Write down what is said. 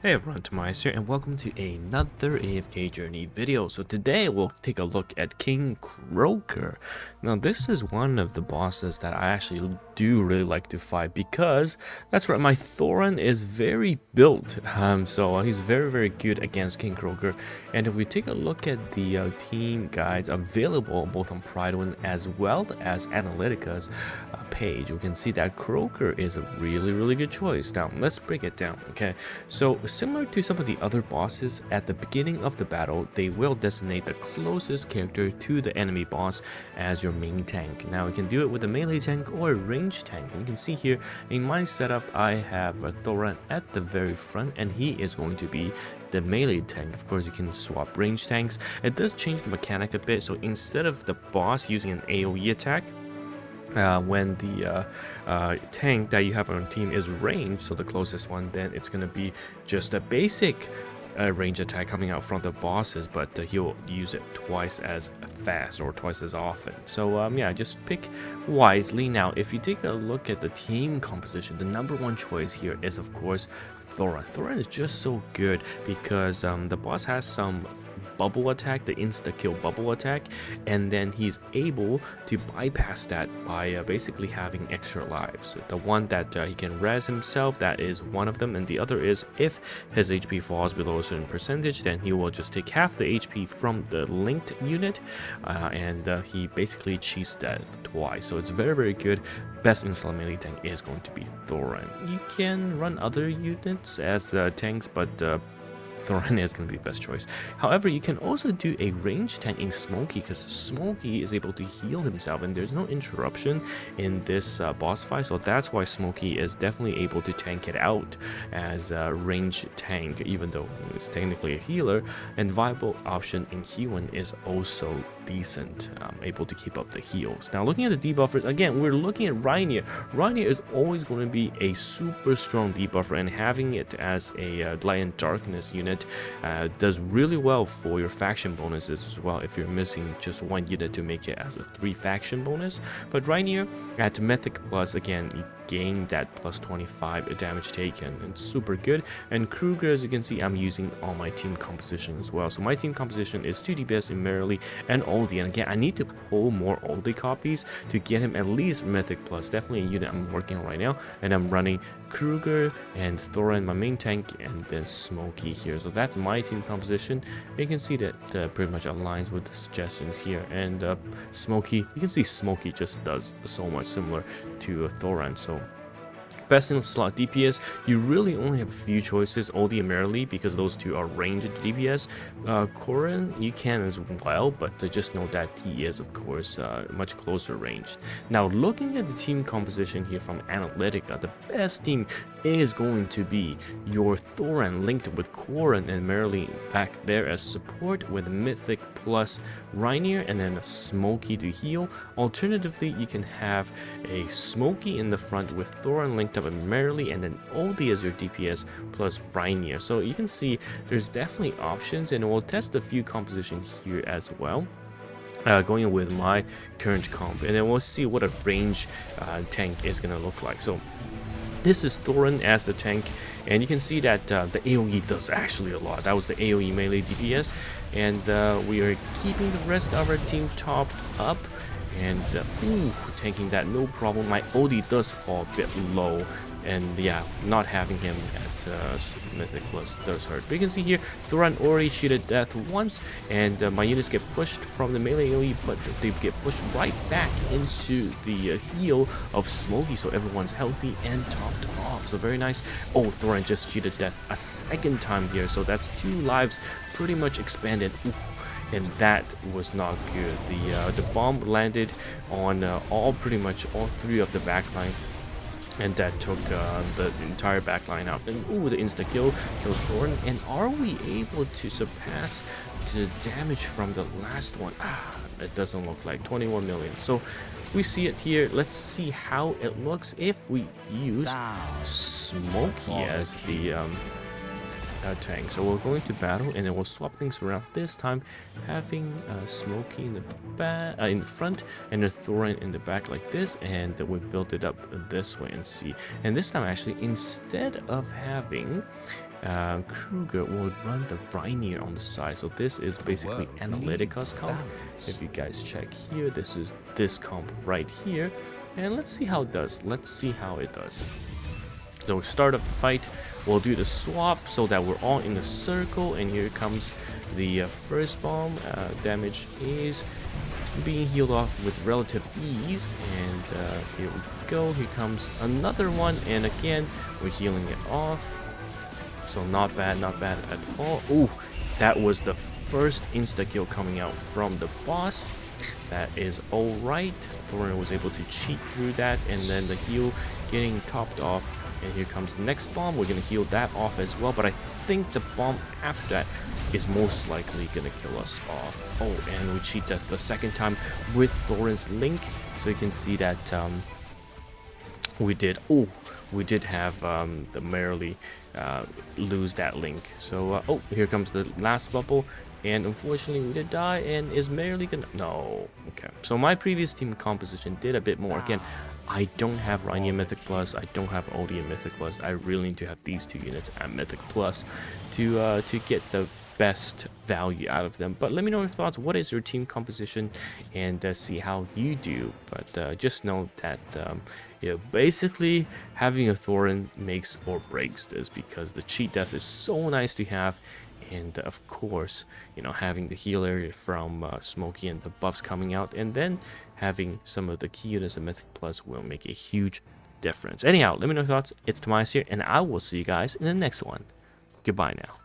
Hey everyone, TimaeuSS here, and welcome to another AFK Journey video. So today we'll take a look at King Croaker. Now this is one of the bosses that I actually do really like to fight because that's right, my Thoran is very built. So he's very good against King Croaker. And if we take a look at the team guides available both on Pridewin as well as Analytica's page, we can see that Croaker is a really good choice. Now let's break it down. Okay, so similar to some of the other bosses, at the beginning of the battle, they will designate the closest character to the enemy boss as your main tank. Now you can do it with a melee tank or a ranged tank. And you can see here in my setup, I have a Thoran at the very front, and he is going to be the melee tank. Of course, you can swap range tanks. It does change the mechanic a bit, so instead of the boss using an AoE attack, when the tank that you have on your team is ranged, so the closest one, then it's going to be just a basic range attack coming out from the bosses, but he'll use it twice as fast or twice as often. So yeah, just pick wisely. Now if you take a look at the team composition, the #1 choice here is of course Thoran. Thoran is just so good because the boss has some bubble attack, the insta-kill bubble attack, and then he's able to bypass that by basically having extra lives. The one that he can res himself, that is one of them, and the other is if his HP falls below a certain percentage, then he will just take half the HP from the linked unit, and he basically cheats death twice. So it's very good. Best install melee tank is going to be Thoran. You can run other units as tanks, but Thoran is going to be the best choice. However, you can also do a range tank in Smokey because Smokey is able to heal himself and there's no interruption in this boss fight, so that's why Smokey is definitely able to tank it out as a range tank, even though it's technically a healer. And viable option in Hewan is also decent, able to keep up the heals. Now looking at the debuffers, again, we're looking at Rainier. Rainier is always going to be a super strong debuffer, and having it as a light and darkness unit does really well for your faction bonuses as well if you're missing just one unit to make it as a 3 faction bonus. But Rainier at Mythic Plus, again, you gain that plus 25 damage taken. It's super good. And Croaker, as you can see, I'm using all my team composition as well. So my team composition is 2 DPS in Merrily and Oldie. And again, I need to pull more Oldie copies to get him at least Mythic Plus. Definitely a unit I'm working on right now. And I'm running Croaker and Thoran, my main tank, and then Smokey here. So that's my team composition. You can see that pretty much aligns with the suggestions here. And Smokey, you can see Smokey just does so much similar to Thoran. So best in slot DPS, you really only have a few choices, Oldie and Merrily, because those two are ranged DPS. Corin, you can as well, but just know that he is, of course, much closer ranged. Now, looking at the team composition here from Analytica, the best team is going to be your Thoran linked with Corin and Merrily back there as support with Mythic plus Rainier, and then a Smokey to heal. Alternatively, you can have a Smokey in the front with Thoran linked up and Merrily, and then Oldie as your DPS plus Rainier. So you can see there's definitely options, and we'll test a few compositions here as well. Going with my current comp, and then we'll see what a range tank is going to look like. So this is Thoran as the tank, and you can see that the AoE does actually a lot. That was the AoE melee DPS, and we are keeping the rest of our team topped up, and tanking that no problem. My OD does fall a bit low, and yeah, not having him at Mythic Plus does hurt. But you can see here, Thoran already cheated death once, and my units get pushed from the melee AoE, but they get pushed right back into the heal of Smokey, so everyone's healthy and topped off. So very nice. Oh, Thoran just cheated death a second time here, so that's 2 lives pretty much expanded. Ooh. And that was not good. The bomb landed on pretty much all 3 of the backline, and that took the entire backline out. And ooh, the insta kill killed Thoran. And are we able to surpass the damage from the last one? It doesn't look like 21 million. So we see it here. Let's see how it looks if we use Smokey as the tank. So we're going to battle, and then we'll swap things around. This time having Smokey in the back, in the front, and a Thoran in the back like this, and we build it up this way and see. And this time actually, instead of having Croaker will run the Rainier on the side. So this is basically Analytica's comp. If you guys check here, this is this comp right here. And let's see how it does. Let's see how it does. So start of the fight, we'll do the swap so that we're all in a circle. And here comes the first bomb. Damage is being healed off with relative ease. And here we go. Here comes another one. And again, we're healing it off. So not bad at all. Oh, that was the first insta-kill coming out from the boss. That is alright. Thorin was able to cheat through that, and then the heal getting topped off. And here comes the next bomb. We're gonna heal that off as well, but I think the bomb after that is most likely gonna kill us off. Oh, and we cheat that the second time with Thorin's link. So you can see that we did have the merely lose that link. So oh, here comes the last bubble, and unfortunately we did die. And is merely gonna no. Okay, so my previous team composition did a bit more. Again, I don't have Rainier Mythic Plus, I don't have Odium Mythic Plus. I really need to have these two units at Mythic Plus to get the best value out of them. But let me know your thoughts. What is your team composition, and see how you do. But just know that basically having a Thorin makes or breaks this, because the cheat death is so nice to have. And of course, having the healer from Smokey and the buffs coming out, and then having some of the key units of Mythic Plus will make a huge difference. Anyhow, let me know your thoughts. It's TimaeuSS here, and I will see you guys in the next one. Goodbye now.